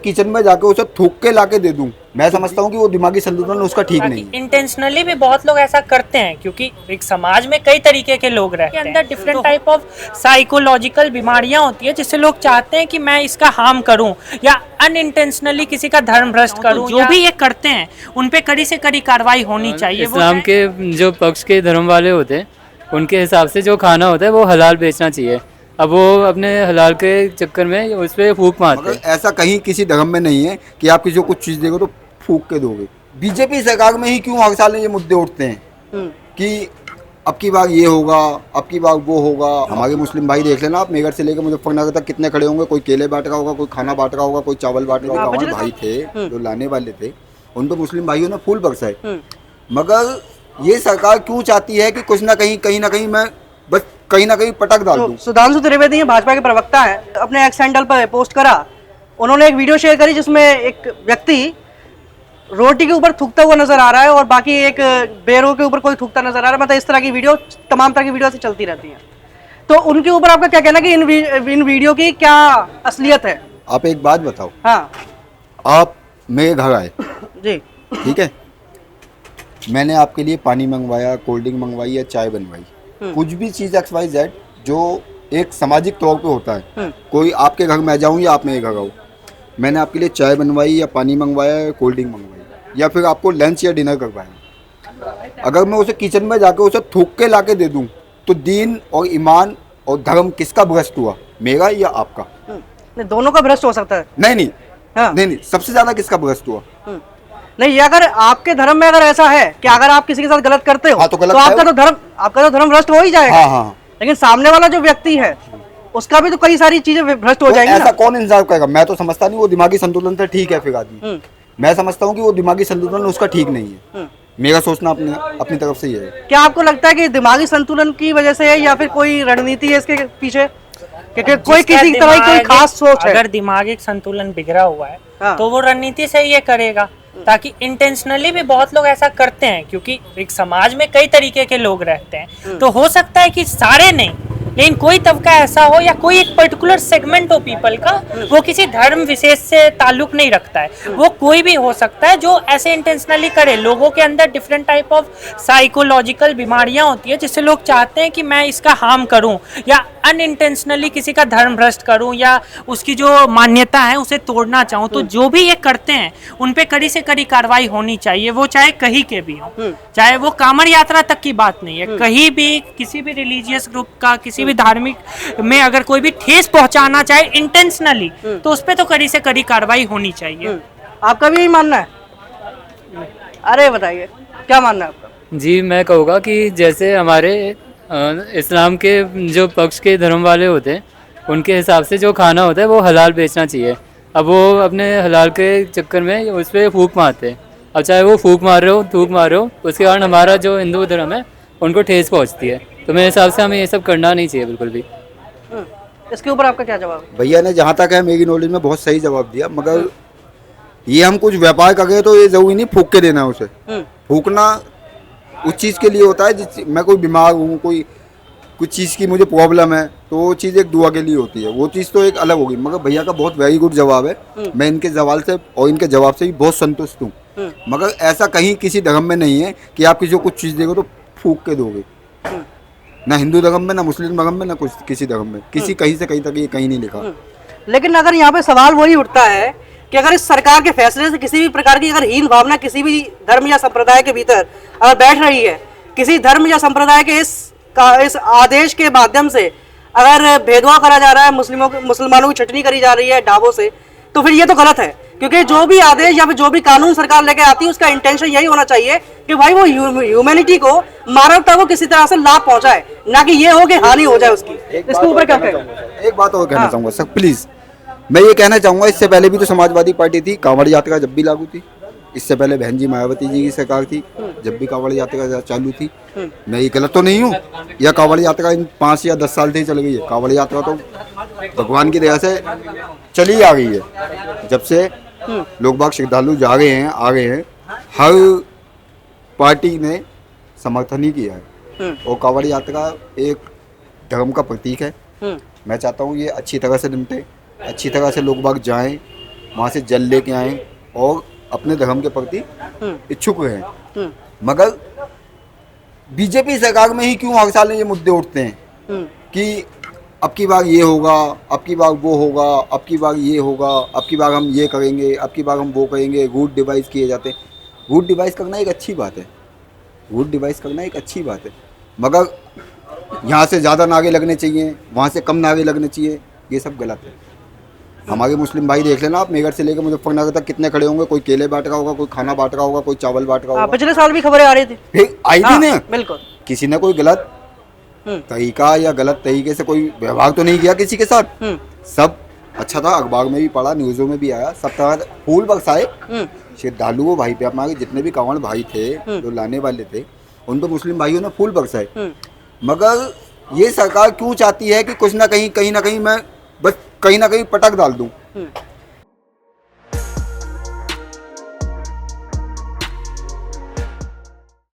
Kitchen में जाके उसे थूक के लाके दे दूं, मैं समझता हूँ कि वो दिमागी संतुलन उसका ठीक नहीं है। इंटेंशनली भी बहुत लोग ऐसा करते हैं क्योंकि एक समाज में कई तरीके के लोग रहते हैं, अंदर डिफरेंट टाइप ऑफ साइकोलॉजिकल बीमारियां होती है जिससे लोग चाहते हैं कि मैं इसका हार्म करूं या अनइंटेंशनली किसी का धर्म भ्रष्ट करूं। जो भी ये करते हैं उन पे कड़ी से कड़ी कार्रवाई होनी चाहिए। इस्लाम के जो पक्ष के धर्म वाले होते हैं उनके हिसाब से जो खाना होता है वो हलाल बेचना चाहिए। अब वो अपने हलाल के चक्कर में उस पर फूक मारते मगर हैं। ऐसा कहीं किसी धर्म में नहीं है कि आप किसी को कुछ चीज़ देंगे तो फूक के दोगे। बीजेपी सरकार में ही क्यों हर साल ये मुद्दे उठते हैं कि अब की बार ये होगा, अब की बार वो होगा। हमारे मुस्लिम भाई देख लेना आप, मेरठ से लेकर मुजफ्फरनगर तक कितने खड़े होंगे, कोई केले बांट रहा होगा, कोई खाना बांट रहा होगा, कोई चावल बांट रहा होगा। हमारे भाई थे जो लाने वाले थे, उन पर मुस्लिम भाइयों ने फूल बरसाए। मगर ये सरकार क्यों चाहती है कि कुछ ना कहीं ना कहीं मैं बस कहीं ना कहीं पटक डाल दूं। सुधांशु त्रिवेदी भाजपा के प्रवक्ता है, अपने एक्स हैंडल पर पोस्ट करा, उन्होंने एक वीडियो शेयर करी जिसमें एक व्यक्ति रोटी के ऊपर थूकता हुआ नजर आ रहा है और बाकी एक बेरों के ऊपर कोई थूकता नजर आ रहा है। मतलब इस तरह की वीडियो तमाम तरह की वीडियो से चलती रहती हैं। तो उनके ऊपर आपका क्या कहना कि इन वीडियो की क्या असलियत है? आप एक बात बताओ, हाँ आप मेरे घर आए, जी, ठीक है, मैंने आपके लिए पानी मंगवाया, कोल्ड ड्रिंक मंगवाई या चाय बनवाई, कुछ भी चीज़ XYZ जो एक सामाजिक तौर पे होता है। कोई आपके घर में जाऊँ या आप मेरे घर आओ, मैंने आपके लिए चाय बनवाई या पानी मंगवाया या कोल्ड ड्रिंक मंगवाई या फिर आपको लंच या डिनर करवाया, अगर मैं उसे किचन में जाके उसे थूक के लाके दे दूं तो दीन और ईमान और धर्म किसका भ्रष्ट हुआ, मेरा या आपका? दोनों का भ्रष्ट हो सकता है। नहीं हाँ। नहीं, सबसे ज्यादा किसका भ्रष्ट हुआ? नहीं, ये अगर आपके धर्म में अगर ऐसा है कि अगर आप किसी के साथ गलत करते हो हाँ, तो आपका तो धर्म भ्रष्ट हो ही जाएगा। हाँ। लेकिन सामने वाला जो व्यक्ति है उसका भी तो कई सारी चीजें भ्रष्ट हो जाएंगी। ऐसा कौन इंसाफ करेगा? मैं तो समझता नहीं वो दिमागी संतुलन से ठीक है फिर आदमी। मैं समझता हूँ कि वो दिमागी संतुलन उसका ठीक नहीं है। मेरा सोचना अपनी तरफ से ये है। क्या आपको लगता है कि दिमागी संतुलन की वजह से है या फिर कोई रणनीति है इसके पीछे, क्योंकि कोई किसी तरह की कोई खास सोच है? अगर दिमागी संतुलन बिगड़ा हुआ है हाँ। तो वो रणनीति से ये करेगा, ताकि इंटेंशनली भी बहुत लोग ऐसा करते हैं क्योंकि एक समाज में कई तरीके के लोग रहते हैं। तो हो सकता है कि सारे नहीं, लेकिन कोई तबका ऐसा हो या कोई एक पर्टिकुलर सेगमेंट हो पीपल का, वो किसी धर्म विशेष से ताल्लुक नहीं रखता है, वो कोई भी हो सकता है जो ऐसे इंटेंशनली करे। लोगों के अंदर डिफरेंट टाइप ऑफ साइकोलॉजिकल बीमारियां होती है जिससे लोग चाहते हैं कि मैं इसका हार्म करूं या अनइंटेंशनली किसी का धर्म भ्रष्ट करूं या उसकी जो मान्यता है उसे तोड़ना चाहूं। तो जो भी ये करते हैं उन पे कड़ी से कड़ी कार्रवाई होनी चाहिए, वो चाहे कहीं के भी हो, चाहे वो कांवड़ यात्रा तक की बात नहीं है, कहीं भी किसी भी रिलीजियस ग्रुप का, किसी भी धार्मिक में अगर कोई भी ठेस पहुंचाना चाहे इंटेंशनली तो उस पे तो कड़ी से कड़ी कार्रवाई होनी चाहिए। आपका भी यही मानना है? अरे बताइए, क्या मानना है आपका? जी, मैं कहूँगा कि जैसे हमारे इस्लाम के जो पक्ष के धर्म वाले होते हैं उनके हिसाब से जो खाना होता है वो हलाल बेचना चाहिए। अब वो अपने हलाल के चक्कर में उस पर फूक मारते हैं। अब चाहे वो फूक मार रहे हो, थूक मार रहे हो, उसके कारण हमारा जो हिंदू धर्म है उनको ठेस पहुँचती है। तो मेरे हिसाब से हमें ये सब करना नहीं चाहिए बिल्कुल भी। इसके ऊपर आपका क्या जवाब है? भैया ने जहाँ तक है मेरी नॉलेज में बहुत सही जवाब दिया, मगर ये हम कुछ व्यापार कर गए तो ये जरूरी नहीं फूक के देना उसे। फूकना उस चीज़ के लिए होता है मैं कोई बीमार हूँ, कोई कुछ चीज़ की मुझे प्रॉब्लम है, तो वो चीज़ एक दुआ के लिए होती है, वो चीज़ तो एक अलग होगी। मगर भैया का बहुत वेरी गुड जवाब है, मैं इनके सवाल से और इनके जवाब से भी बहुत संतुष्ट हूँ। मगर ऐसा कहीं किसी धर्म में नहीं है कि आप किसी को कुछ चीज़ देंगे तो फूक के दोगे, ना हिंदू धर्म में, ना मुस्लिम धर्म में, ना कुछ किसी धर्म में, किसी कहीं से कहीं तक ये कहीं नहीं लिखा। लेकिन अगर यहाँ पे सवाल वही उठता है कि अगर इस सरकार के फैसले से किसी भी प्रकार की अगर हीन भावना किसी भी धर्म या संप्रदाय के भीतर अगर बैठ रही है, किसी धर्म या संप्रदाय के इस आदेश के माध्यम से अगर भेदभाव करा जा रहा है, मुसलमानों की छटनी करी जा रही है ढाबों से, तो फिर ये तो गलत है। क्योंकि जो भी आदेश या फिर जो भी कानून सरकार लेके आती है उसका इंटेंशन यही होना चाहिए कि भाई वो ह्यूमैनिटी को, मानवता को किसी तरह से लाभ पहुंचाए, ना कि ये हो कि हानि हो जाए उसकी। इसके ऊपर क्या कहेंगे? एक बात और कहना चाहूँगा सर, प्लीज़। मैं ये कहना चाहूँगा, इससे पहले भी तो समाजवादी पार्टी थी, कांवड़ यात्रा जब भी लागू थी, इससे पहले बहन जी मायावती जी की सरकार थी जब भी कांवड़ यात्रा चालू थी। मैं ये गलत तो नहीं हूँ, या कांवड़ यात्रा इन 5 या 10 साल से ही चल गई है? कांवड़ यात्रा तो भगवान की दया से चली आ गई है, जब से लोग बाग श्रद्धालु जा रहे हैं, आ गए हैं, हर पार्टी ने समर्थन ही किया है। और कांवड़ यात्रा एक धर्म का प्रतीक है। मैं चाहता हूँ ये अच्छी तरह से निपटे, अच्छी तरह से लोग बाग जाएं, वहाँ से जल लेके आए और अपने धर्म के प्रति इच्छुक रहे। हम्म, मगर बीजेपी सरकार में ही क्यों हर साल ये मुद्दे उठते हैं कि अब की बार ये होगा, अब की बार वो होगा, अब की बार ये होगा, अब की बार हम ये करेंगे, अब की बार हम वो करेंगे। रूट डिवाइस किए जाते हैं। रूट डिवाइस करना एक अच्छी बात है, रूट डिवाइस करना एक अच्छी बात है, मगर यहाँ से ज़्यादा नारे लगने चाहिए, वहाँ से कम नारे लगने चाहिए, ये सब गलत है। हमारे मुस्लिम भाई देख लेना आप, मेरठ से लेकर मुजफ्फरनगर तक कितने खड़े होंगे, कोई केले बांट रहा होगा, कोई खाना बांट रहा होगा, कोई चावल बांट रहा होगा। पिछले साल भी खबरें आ रही थी। फिर आई थी ना, बिल्कुल। किसी ने कोई गलत तरीका या गलत तरीके से कोई व्यवहार तो नहीं किया किसी के साथ। सब अच्छा था, अखबार में भी पढ़ा, न्यूज़ों में भी आया, सब तरह फूल बरसाए श्रद्धालुओं भाई पे। हमारे जितने भी कांवड़ भाई थे जो लाने वाले थे, उन पे मुस्लिम भाइयों ने फूल बरसाए। मगर ये सरकार क्यों चाहती है कि कुछ ना कहीं, कहीं ना कहीं मैं बस कहीं ना कहीं पटक डाल दूं।